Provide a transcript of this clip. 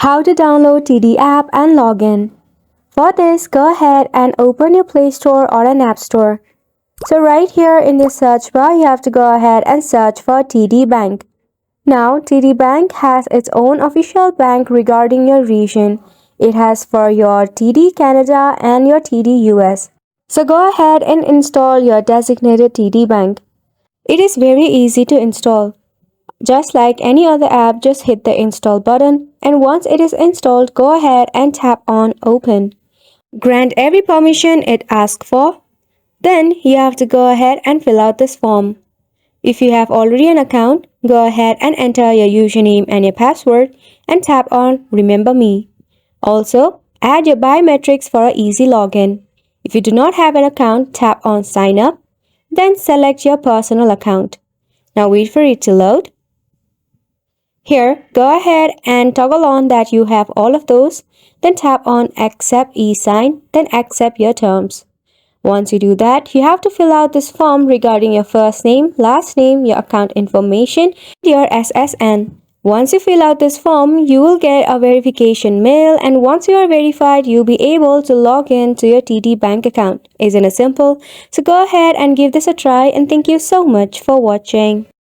How to download TD app and log in. For this, go ahead and open your Play Store or an App Store. So right here in the search bar, you have to go ahead and search for TD Bank. Now, TD Bank has its own official bank regarding your region. It has for your TD Canada and your TD US. So go ahead and install your designated TD Bank. It is very easy to install. Just like any other app, just hit the install button, and once it is installed, go ahead and tap on open. Grant every permission it asks for. Then you have to go ahead and fill out this form. If you have already an account, go ahead and enter your username and your password and tap on remember me. Also, add your biometrics for an easy login. If you do not have an account, tap on sign up, then select your personal account. Now wait for it to load. Here, go ahead and toggle on that you have all of those, then tap on accept e-sign, then accept your terms. Once you do that, you have to fill out this form regarding your first name, last name, your account information, your SSN. Once you fill out this form, you will get a verification mail, and once you are verified, you'll be able to log in to your TD Bank account. Isn't it simple? So go ahead and give this a try, and thank you so much for watching.